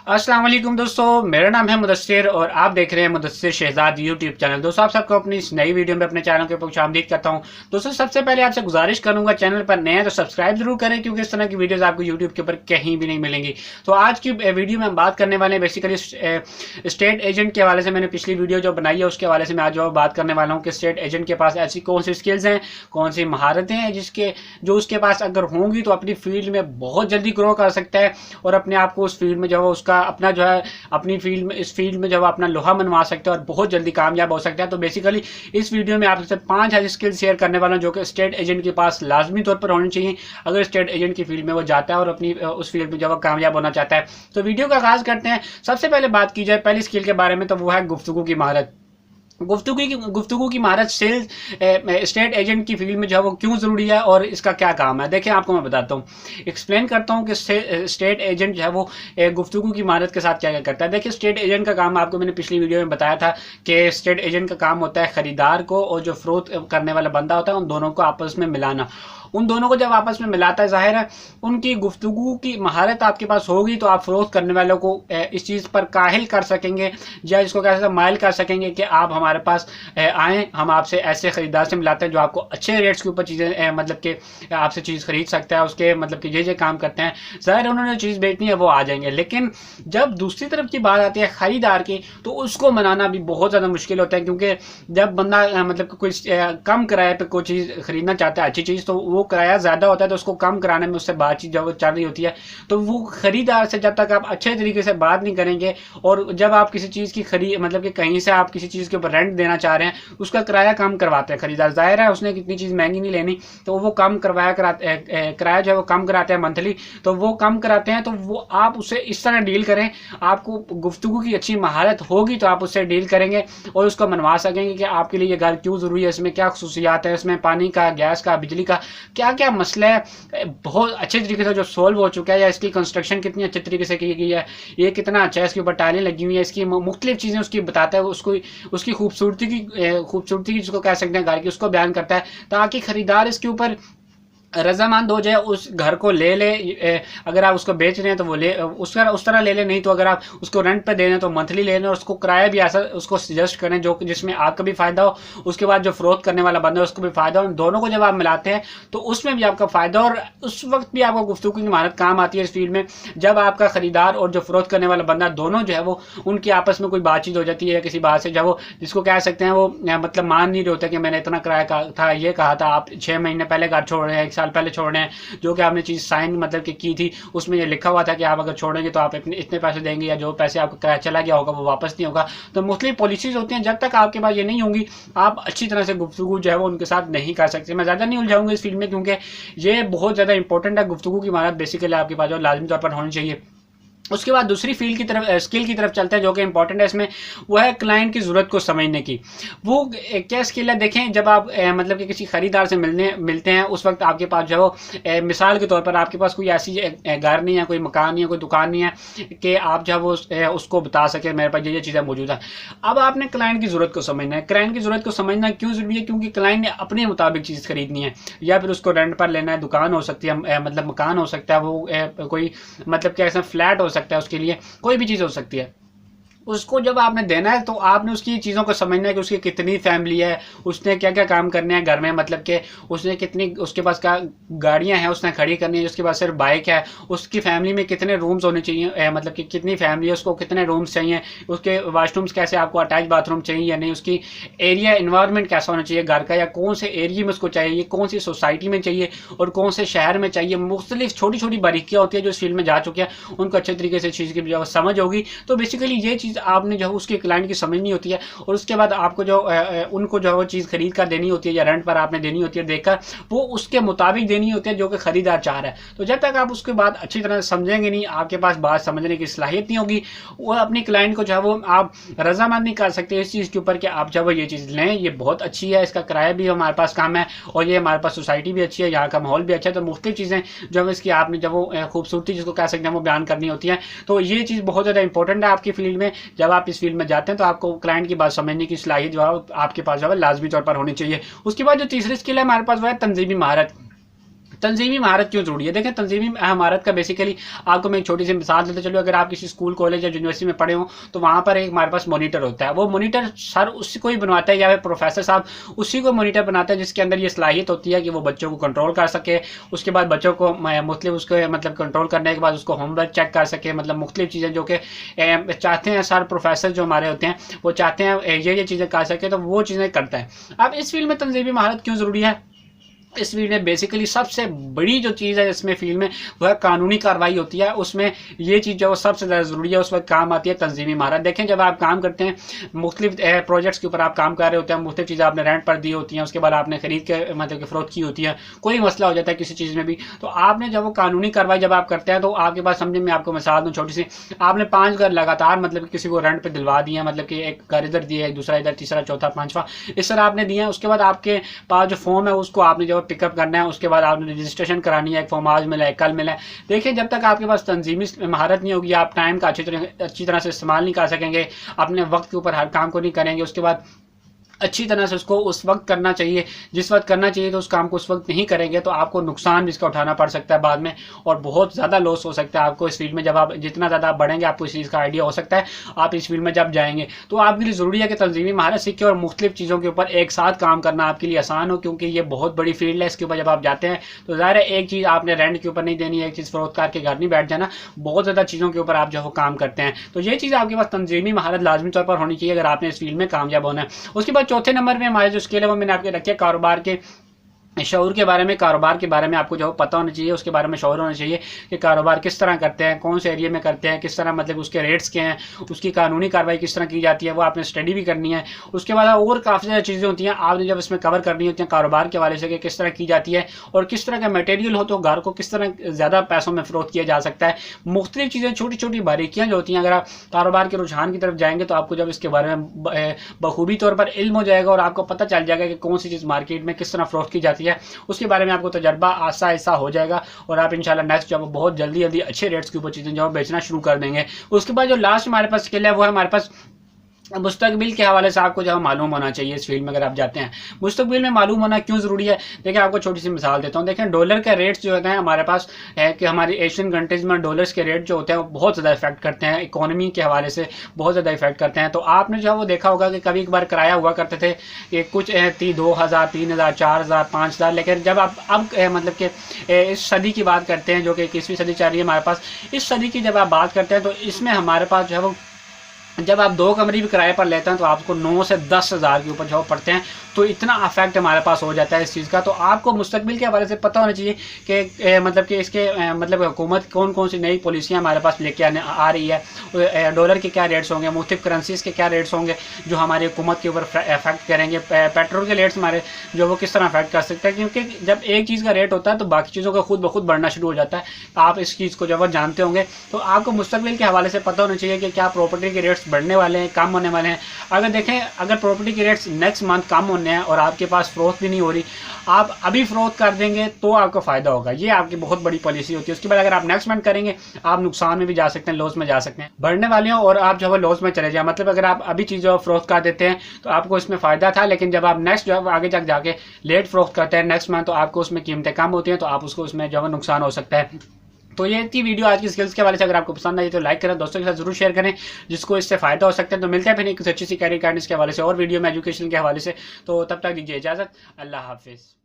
अस्सलाम वालेकुम दोस्तों, मेरा नाम है मुदस्सिर और आप देख रहे हैं मुदस्सिर शहजाद यूट्यूब चैनल। दोस्तों, आप सबको अपनी इस नई वीडियो में अपने चैनल के ऊपर खुशामदीद करता हूं। दोस्तों, सबसे पहले आपसे गुजारिश करूंगा, चैनल पर नए हैं तो सब्सक्राइब जरूर करें, क्योंकि इस तरह की वीडियोस आपको यूट्यूब के ऊपर कहीं भी नहीं मिलेंगी। तो आज की वीडियो में हम बात करने वाले हैं बेसिकली स्टेट एजेंट के हवाले से। मैंने पिछली वीडियो जो बनाई है उसके हवाले से मैं आज जो बात करने वाला हूँ कि स्टेट एजेंट के पास ऐसी कौन सी स्किल्स हैं, कौन सी महारतें हैं जो उसके पास अगर होंगी तो अपनी फील्ड में बहुत जल्दी ग्रो कर सकता है और अपने आप को उस फील्ड में जो है उसका अपना जो है अपनी फील्ड में इस फील्ड में जब अपना लोहा मनवा सकते हैं और बहुत जल्दी कामयाब हो सकता है। तो बेसिकली इस वीडियो में आपसे 5 ऐसी स्किल शेयर करने वाला हूं जो कि स्टेट एजेंट के पास लाजमी तौर पर होनी चाहिए अगर स्टेट एजेंट की फील्ड में वो जाता है और अपनी उस फील्ड में जब वो कामयाब होना चाहता है। तो वीडियो का आगाज करते हैं। सबसे पहले बात की जाए पहली स्किल के बारे में, तो वो है गुफ्तगू की महारत। गुफ्तगू की महारत सेल्स स्टेट एजेंट की फील्ड में जो है वो क्यों ज़रूरी है और इसका क्या काम है, देखिए आपको मैं बताता हूँ, एक्सप्लेन करता हूँ कि स्टेट एजेंट जो है वो गुफ्तगू की महारत के साथ क्या क्या करता है। देखिए, स्टेट एजेंट का काम आपको मैंने पिछली वीडियो में बताया था कि स्टेट एजेंट का काम होता है खरीदार को और जो फरोख्त करने वाला बंदा होता है उन दोनों को आपस में मिलाना। उन दोनों को जब आपस में मिलाता है, जाहिर है उनकी गुफ्तगू की महारत आपके पास होगी तो आप फरोख्त करने वालों को इस चीज़ पर काहिल कर सकेंगे या इसको कैसे माइल कर सकेंगे कि आप हमारे पास आएँ, हम आपसे ऐसे ख़रीदार से मिलाते हैं जो आपको अच्छे रेट्स के ऊपर चीज़ें मतलब कि आपसे चीज़ खरीद सकता है, उसके मतलब कि ये काम करते हैं। ज़ाहिर है उन्होंने जो चीज़ बेचनी है वो आ जाएंगे, लेकिन जब दूसरी तरफ की बात आती है ख़रीदार की तो उसको मनाना भी बहुत ज़्यादा मुश्किल होता है, क्योंकि जब बंदा मतलब कोई कम किराए पर कोई चीज़ खरीदना चाहता है अच्छी चीज़, तो वो किराया ज़्यादा होता है तो उसको कम कराने में उससे बातचीत जब चल रही होती है तो वो खरीदार से जब तक आप अच्छे तरीके से बात नहीं करेंगे और जब आप किसी चीज़ की खरीद मतलब कि कहीं से आप किसी चीज़ के ऊपर रेंट देना चाह रहे हैं उसका किराया कम करवाते हैं खरीदार। जाहिर है उसने कितनी चीज़ महंगी नहीं लेनी तो वो कम किराया जो है वो कम कराते हैं मंथली, तो वो कम कराते हैं तो वो आप उससे इस तरह डील करें, आपको गुफ्तगू की अच्छी महारत होगी तो आप उससे डील करेंगे और उसको मनवा सकेंगे कि आपके लिए ये घर क्यों ज़रूरी है, इसमें क्या खसूसियात है, इसमें पानी का, गैस का, बिजली का क्या क्या मसला है बहुत अच्छे तरीके से जो सोल्व हो चुका है, या इसकी कंस्ट्रक्शन कितनी अच्छे तरीके से की गई है, ये कितना अच्छा है, इसके ऊपर टाइलें लगी हुई है, इसकी मुख्तलिफ चीज़ें उसकी बताता है, उसकी खूबसूरती की जिसको कह सकते हैं घर की, उसको बयान करता है ताकि खरीदार इसके ऊपर रजामंद हो जाए, उस घर को ले ले। अगर आप उसको बेच रहे हैं तो वो ले उस तरह ले ले, नहीं तो अगर आप उसको रेंट पे दे रहे हैं तो मंथली ले लें और उसको किराया भी ऐसा उसको सजेस्ट करें जो जिसमें आपका भी फ़ायदा हो, उसके बाद जो फरोख्त करने वाला बंदा है उसको भी फ़ायदा हो। उन दोनों को जब आप मिलाते हैं तो उसमें भी आपका फ़ायदा और उस वक्त भी आपको गुफ्तगू की महारत काम आती है इस फील्ड में, जब आपका खरीदार और जो फरोख्त करने वाला बंदा दोनों जो है वो उनकी आपस में कोई बातचीत हो जाती है या किसी बात से जब वो जिसको कह सकते हैं वो मतलब मान नहीं रहे होते कि मैंने इतना किराया था, ये कहा था, आप 6 महीने पहले घर छोड़ रहे हैं, 1 साल पहले छोड़ने हैं, जो कि आपने चीज़ साइन मतलब कि की थी, उसमें ये लिखा हुआ था कि आप अगर छोड़ेंगे तो आप इतने पैसे देंगे या जो पैसे आपका किराया चला गया होगा वो वापस नहीं होगा। तो मुख्तलिफ पॉलिसीज होती हैं, जब तक आपके पास ये नहीं होंगी आप अच्छी तरह से गुफ्तगू जो है वो उनके साथ नहीं कर सकते। मैं ज़्यादा नहीं उलझाऊंगा इस फील्ड में क्योंकि ये बहुत ज़्यादा इंपॉर्टेंट है। गुफ्तगू की महारत बेसिकली आपके पास जो लाजमी तौर पर होनी चाहिए। उसके बाद दूसरी फील्ड की तरफ स्किल की तरफ चलते हैं जो कि इंपॉर्टेंट है इसमें, वो है क्लाइंट की ज़रूरत को समझने की। वो क्या स्किल है, देखें जब आप मतलब कि किसी खरीदार से मिलते हैं उस वक्त आपके पास जो है वो मिसाल के तौर पर आपके पास कोई ऐसी घर नहीं है, कोई मकान नहीं है, कोई दुकान नहीं है कि आप जो है वो उसको बता सके मेरे पास ये चीज़ें मौजूद है। अब आपने क्लाइंट की ज़रूरत को समझना है। क्लाइंट की ज़रूरत को समझना क्यों ज़रूरी है, क्योंकि क्लाइंट ने अपने मुताबिक चीज़ खरीदनी है या फिर उसको रेंट पर लेना है, दुकान हो सकती है मतलब मकान हो सकता है, वो कोई मतलब क्या ऐसा फ्लैट हो सकता है, उसके लिए कोई भी चीज़ हो सकती है। उसको जब आपने देना है तो आपने उसकी चीज़ों को समझना है कि उसकी कितनी फैमिली है, उसने क्या क्या काम करने हैं घर में, मतलब कि उसने कितनी उसके पास क्या गाड़ियां हैं उसने खड़ी करनी है, उसके पास सिर्फ बाइक है, उसकी फैमिली में कितने रूम्स होने चाहिए, मतलब कि कितनी फैमिली है, उसको कितने रूम्स चाहिए, उसके वाशरूम्स कैसे, आपको अटैच बाथरूम चाहिए या नहीं, उसकी एरिया इन्वायरमेंट कैसा होना चाहिए घर का, या कौन से एरिया में उसको चाहिए, कौन सी सोसाइटी में चाहिए और कौन से शहर में चाहिए। मुख्तलिफ छोटी छोटी बारीकियाँ होती है जो इस फील्ड में जा चुके हैं, उनको अच्छे तरीके से चीज़ की समझ होगी। तो बेसिकली ये चीज़ आपने जो है उसके क्लाइंट की समझनी होती है और उसके बाद आपको जो उनको जो है वो चीज़ खरीद कर देनी होती है या रेंट पर आपने देनी होती है, देखकर वो उसके मुताबिक देनी होती है जो कि खरीदार चाह रहा है। तो जब तक आप उसके बाद अच्छी तरह समझेंगे नहीं, आपके पास बात समझने की सलाहियत नहीं होगी, वो अपनी क्लाइंट को जो है वो आप रजामंद नहीं कर सकते इस चीज़ के ऊपर कि आप जब ये चीज़ लें, ये बहुत अच्छी है, इसका किराया भी हमारे पास कम है और ये हमारे पास सोसाइटी भी अच्छी है, यहाँ का माहौल भी अच्छा है। तो मुख्तलिफ चीज़ें जो है इसकी आपने जब वो खूबसूरती जिसको कह सकते हैं वो बयान करनी होती है। तो ये चीज़ बहुत ज़्यादा इंपॉर्टेंट है आपकी फील्ड में। जब आप इस फील्ड में जाते हैं तो आपको क्लाइंट की बात समझने की सलाहियत जो है आपके पास जो है लाजमी तौर पर होनी चाहिए। उसके बाद जो तीसरी स्किल है हमारे पास वो है तंजीमी महारत। तंजीमी महारत क्यों जरूरी है? देखें, तंजीमी महारत का बेसिकली आपको मैं एक छोटी सी मिसाल देते चलूँ। अगर आप किसी स्कूल, कॉलेज या यूनिवर्सिटी में पढ़े हो तो वहाँ पर एक हमारे पास मॉनिटर होता है। वो मॉनिटर सर उसी को ही बनवाता है या फिर प्रोफेसर साहब उसी को मॉनिटर बनाते हैं जिसके अंदर ये सलाहियत होती है कि वो बच्चों को कंट्रोल कर सके। उसके बाद बच्चों को मुख्तलिफ उसको मतलब कंट्रोल करने के बाद उसको होमवर्क चेक कर सके, मतलब मुख्तलिफ चीज़ें जो कि चाहते हैं सर प्रोफेसर जो हमारे होते हैं वो चाहते हैं ये चीज़ें कर सके, तो वो चीज़ें करता है। अब इस फील्ड में तंजीमी महारत क्यों ज़रूरी है? इस फील्ड में बेसिकली सबसे बड़ी जो चीज़ है इसमें फील्ड में वह कानूनी कार्रवाई होती है। उसमें ये चीज़ जो सबसे ज़्यादा ज़रूरी है, उस वक्त काम आती है तंजीमी महारत। देखें, जब आप काम करते हैं, मुख्तलिफ प्रोजेक्ट्स के ऊपर आप काम कर रहे होते हैं, मुख्तलिफ चीज़ें आपने रेंट पर दी होती हैं, उसके बाद आपने खरीद के मतलब कि फ़रोख्त की होती है, कोई मसला हो जाता है किसी चीज़ में भी, तो आपने जब वो कानूनी कार्रवाई जब आप करते हैं तो आपके पास, समझे मैं आपको मिसाल दूँ छोटी सी, आपने 5 घर लगातार मतलब किसी को रेंट पर दिलवा दिए, मतलब कि एक घर इधर दिया, एक दूसरा इधर, तीसरा, चौथा, पाँचवा, इस तरह आपने दिया। उसके बाद आपके पास जो फॉर्म है उसको आपने जो पिकअप करना है, उसके बाद आपने रजिस्ट्रेशन करानी है, एक फॉर्म आज मिला है, कल मिला है। देखिए, जब तक आपके पास तंजीमी महारत नहीं होगी, आप टाइम का अच्छी तरह से इस्तेमाल नहीं कर सकेंगे, अपने वक्त के ऊपर हर काम को नहीं करेंगे, उसके बाद अच्छी तरह से उसको उस वक्त करना चाहिए जिस वक्त करना चाहिए, तो उस काम को उस वक्त नहीं करेंगे तो आपको नुकसान भी इसका उठाना पड़ सकता है बाद में, और बहुत ज़्यादा लॉस हो सकता है आपको इस फील्ड में। जब आप जितना ज़्यादा बढ़ेंगे आपको इस चीज़ का आइडिया हो सकता है, आप इस फील्ड में जब जाएंगे तो आपके लिए ज़रूरी है कि तंजीमी महारत सीखें और मुख्तलिफ चीज़ों के ऊपर एक साथ काम करना आपके लिए आसान हो, क्योंकि ये बहुत बड़ी फील्ड है। इसके ऊपर जब आप जाते हैं तो ज़ाहिर है एक चीज़ आपने रेंट के ऊपर नहीं देनी है, एक चीज़ फ़रोख्त करके घर नहीं बैठ जाना, बहुत ज़्यादा चीज़ों के ऊपर आप जो काम करते हैं। तो ये चीज़ आपके पास तंजीमी महारत लाजमी तौर पर होनी चाहिए अगर आपने इस फील्ड में कामयाब होना है। उसके बाद चौथे नंबर में हमारे जो स्किल है वो मैंने आपके रखे कारोबार के शऊर के बारे में। कारोबार के बारे में आपको जो पता होना चाहिए, उसके बारे में शऊर होना चाहिए कि कारोबार किस तरह करते हैं, कौन से एरिया में करते हैं, किस तरह मतलब उसके रेट्स क्या हैं, उसकी कानूनी कार्रवाई किस तरह की जाती है, वो आपने स्टडी भी करनी है। उसके बाद और काफ़ी ज़्यादा चीज़ें होती हैं आपने जब इसमें कवर करनी होती हैं कारोबार के हवाले से कि किस तरह की जाती है और किस तरह का मटेरियल हो तो घर को किस तरह ज़्यादा पैसों में फ़रोख्त किया जा सकता है। मुख्तलिफ चीज़ें, छोटी छोटी बारीकियाँ जो होती हैं, अगर आप कारोबार के रुझान की तरफ जाएंगे तो आपको जब इसके बारे में बखूबी तौर पर इल्म हो जाएगा और आपको पता चल जाएगा कि कौन सी चीज़ मार्केट में किस तरह फ़रोख्त की जाती है, उसके बारे में आपको तजर्बा आहिस्ता आहिस्ता हो जाएगा और आप इंशाल्लाह नेक्स्ट जब बहुत जल्दी जल्दी अच्छे रेट्स के ऊपर चीज़ें जो बेचना शुरू कर देंगे। उसके बाद जो लास्ट हमारे पास स्किल है वो है हमारे पास मुस्तकबिल के हवाले से आपको जो मालूम होना चाहिए इस फील्ड में अगर आप जाते हैं। मुस्तकबिल में मालूम होना क्यों ज़रूरी है? देखिए, आपको छोटी सी मिसाल देता हूँ। देखें, डॉलर के रेट्स जो होते हैं हमारे पास है कि हमारी एशियन कंट्रीज़ में डॉलर्स के रेट जो होते हैं वो बहुत ज़्यादा इफेक्ट करते हैं, इकोनॉमी के हवाले से बहुत ज़्यादा इफेक्ट करते हैं। तो आपने जो है वो देखा होगा कि कभी एक बार किराया हुआ करते थे कि कुछ 2000, 3000, 4000, 5000, लेकिन जब आप अब मतलब कि इस सदी की बात करते हैं जो कि 21वीं सदी चल रही है हमारे पास, इस सदी की जब आप बात करते हैं तो इसमें हमारे पास जो है वो जब आप 2 कमरे भी किराए पर लेते हैं तो आपको 9 से 10 हज़ार के ऊपर जो पड़ते हैं। तो इतना अफेक्ट हमारे पास हो जाता है इस चीज़ का। तो आपको मुस्तकबिल के हवाले से पता होना चाहिए कि मतलब कि इसके मतलब हुकूमत कौन कौन सी नई पॉलिसियाँ हमारे पास लेके आ रही है, डॉलर के क्या रेट्स होंगे, मुख्तलिफ करेंसीज़ के क्या रेट्स होंगे जो हमारी हुकूमत के ऊपर अफेक्ट करेंगे, पेट्रोल के रेट्स हमारे जो वो किस तरह अफेक्ट कर सकते हैं, क्योंकि जब एक चीज़ का रेट होता है तो बाकी चीज़ों का खुद ब खुद बढ़ना शुरू हो जाता है। आप इस चीज़ को जब जानते होंगे तो आपको मुस्तकबिल के हवाले से पता होना चाहिए कि क्या प्रॉपर्टी के रेट्स बढ़ने वाले हैं, कम होने वाले हैं। अगर देखें, अगर प्रॉपर्टी के रेट्स नेक्स्ट मंथ कम होने हैं और आपके पास फ़रोख्त भी नहीं हो रही, आप अभी फ़रोख्त कर देंगे तो आपको फ़ायदा होगा। ये आपकी बहुत बड़ी पॉलिसी होती है। उसके बाद अगर आप नेक्स्ट मंथ करेंगे आप नुकसान में भी जा सकते हैं, लॉस में जा सकते हैं, बढ़ने वाले हों और आप जो है लॉस में चले जाए। मतलब अगर आप अभी चीज़ फ़रोख्त कर देते हैं तो आपको इसमें फ़ायदा था, लेकिन जब आप नेक्स्ट जो है आगे तक जाके लेट फ़रोख्त करते हैं नेक्स्ट मंथ, तो आपको उसमें कीमतें कम होती हैं तो आप उसको उसमें जो है नुकसान हो सकता है। तो ये थी वीडियो आज की स्किल्स के हवाले से। अगर आपको पसंद आई तो लाइक करें, दोस्तों के साथ जरूर शेयर करें जिसको इससे फायदा हो सकता है। तो मिलते हैं फिर एक अच्छी सी कैरियर गाइडेंस के हवाले से और वीडियो में एजुकेशन के हवाले से। तो तब तक दीजिए इजाज़त, अल्लाह हाफिज़।